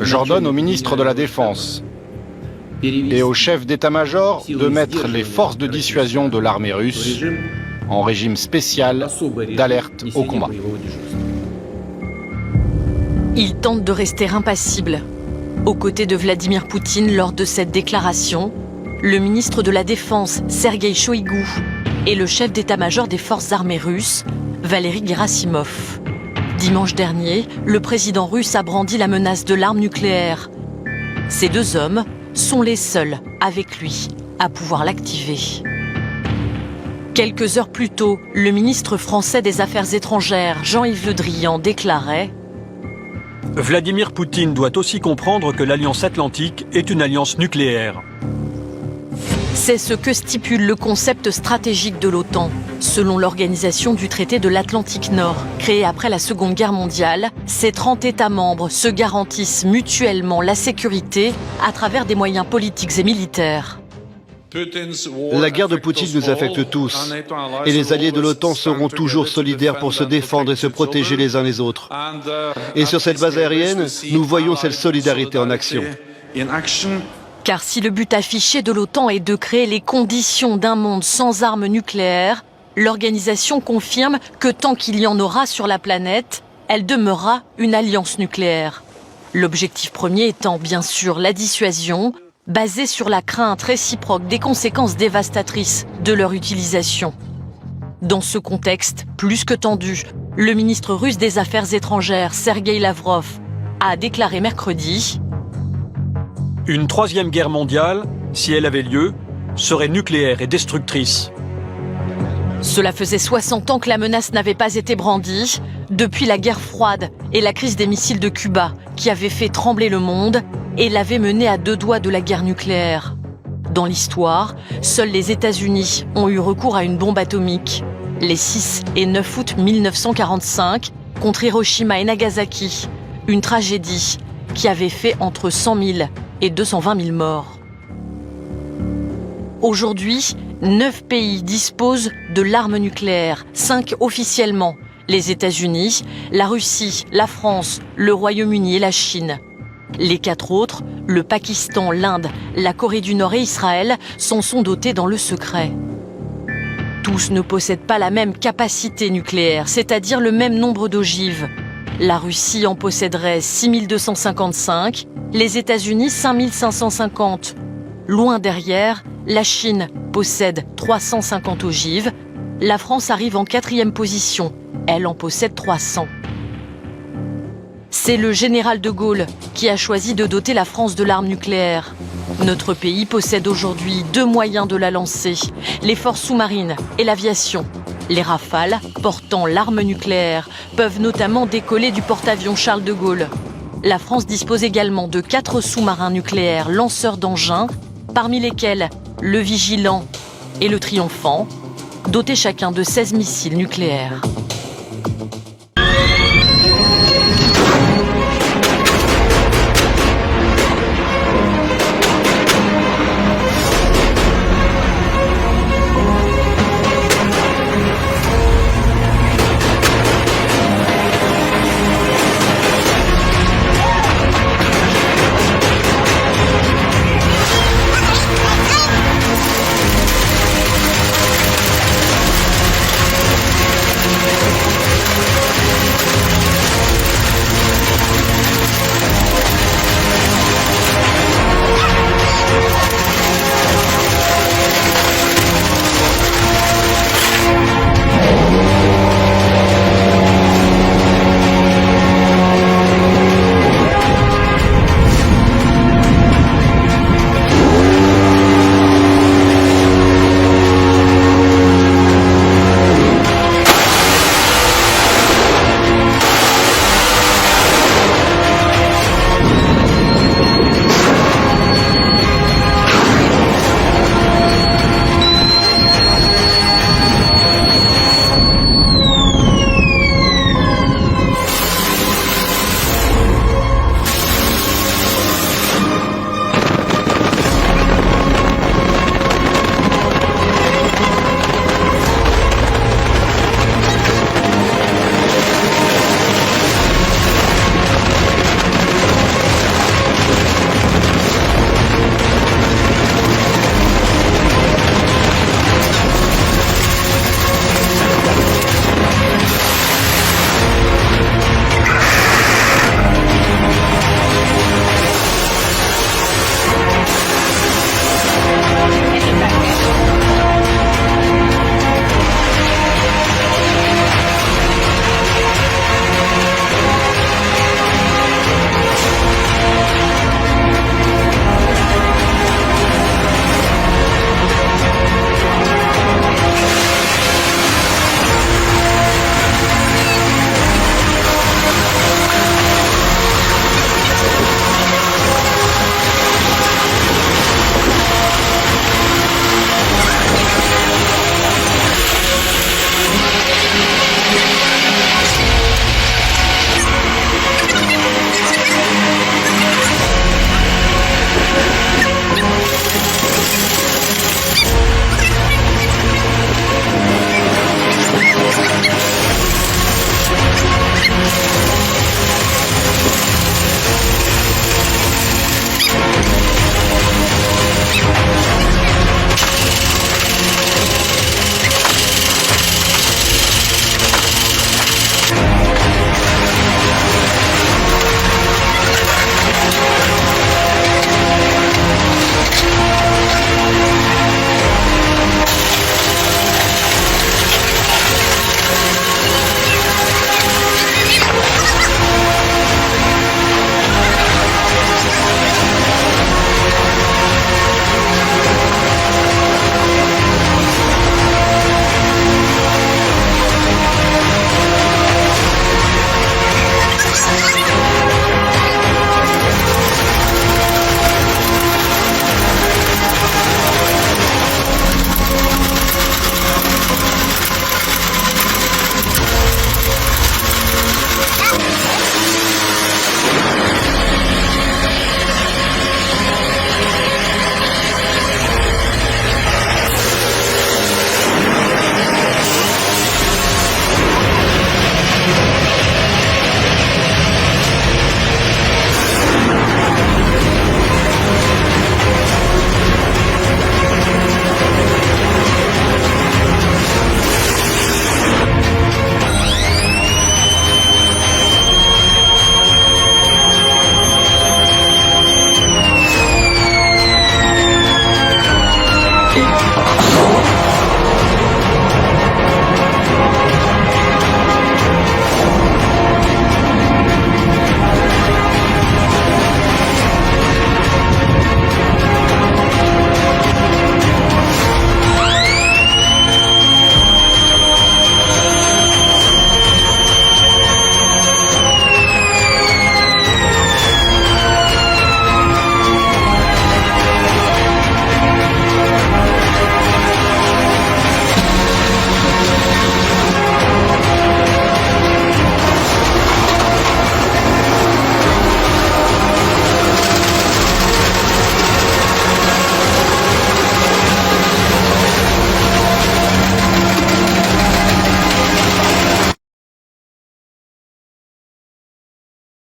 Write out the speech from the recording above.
J'ordonne au ministre de la Défense et au chef d'état-major de mettre les forces de dissuasion de l'armée russe en régime spécial d'alerte au combat. Il tente de rester impassible. Aux côtés de Vladimir Poutine lors de cette déclaration, le ministre de la Défense, Sergueï Shoïgou, et le chef d'état-major des forces armées russes, Valery Gerasimov. Dimanche dernier, le président russe a brandi la menace de l'arme nucléaire. Ces deux hommes sont les seuls, avec lui, à pouvoir l'activer. Quelques heures plus tôt, le ministre français des Affaires étrangères, Jean-Yves Le Drian, déclarait « Vladimir Poutine doit aussi comprendre que l'Alliance Atlantique est une alliance nucléaire. » C'est ce que stipule le concept stratégique de l'OTAN. Selon l'organisation du traité de l'Atlantique Nord, créée après la Seconde Guerre mondiale, ces 30 États membres se garantissent mutuellement la sécurité à travers des moyens politiques et militaires. La guerre de Poutine nous affecte tous, et les alliés de l'OTAN seront toujours solidaires pour se défendre et se protéger les uns les autres. Et sur cette base aérienne, nous voyons cette solidarité en action. Car si le but affiché de l'OTAN est de créer les conditions d'un monde sans armes nucléaires, l'organisation confirme que tant qu'il y en aura sur la planète, elle demeurera une alliance nucléaire. L'objectif premier étant bien sûr la dissuasion, basée sur la crainte réciproque des conséquences dévastatrices de leur utilisation. Dans ce contexte plus que tendu, le ministre russe des Affaires étrangères, Sergueï Lavrov, a déclaré mercredi « Une troisième guerre mondiale, si elle avait lieu, serait nucléaire et destructrice. » Cela faisait 60 ans que la menace n'avait pas été brandie, depuis la guerre froide et la crise des missiles de Cuba, qui avait fait trembler le monde et l'avait mené à 2 doigts de la guerre nucléaire. Dans l'histoire, seuls les États-Unis ont eu recours à une bombe atomique. Les 6 et 9 août 1945, contre Hiroshima et Nagasaki, une tragédie qui avait fait entre 100 000 et 220 000 morts. Aujourd'hui, 9 pays disposent de l'arme nucléaire, 5 officiellement, les États-Unis, la Russie, la France, le Royaume-Uni et la Chine. Les 4 autres, le Pakistan, l'Inde, la Corée du Nord et Israël, s'en sont dotés dans le secret. Tous ne possèdent pas la même capacité nucléaire, c'est-à-dire le même nombre d'ogives. La Russie en posséderait 6255, les États-Unis 5550. Loin derrière, la Chine possède 350 ogives. La France arrive en 4e position. Elle en possède 300. C'est le général de Gaulle qui a choisi de doter la France de l'arme nucléaire. Notre pays possède aujourd'hui 2 moyens de la lancer, les forces sous-marines et l'aviation. Les Rafales, portant l'arme nucléaire, peuvent notamment décoller du porte-avions Charles de Gaulle. La France dispose également de 4 sous-marins nucléaires lanceurs d'engins, parmi lesquels le Vigilant et le Triomphant, dotés chacun de 16 missiles nucléaires.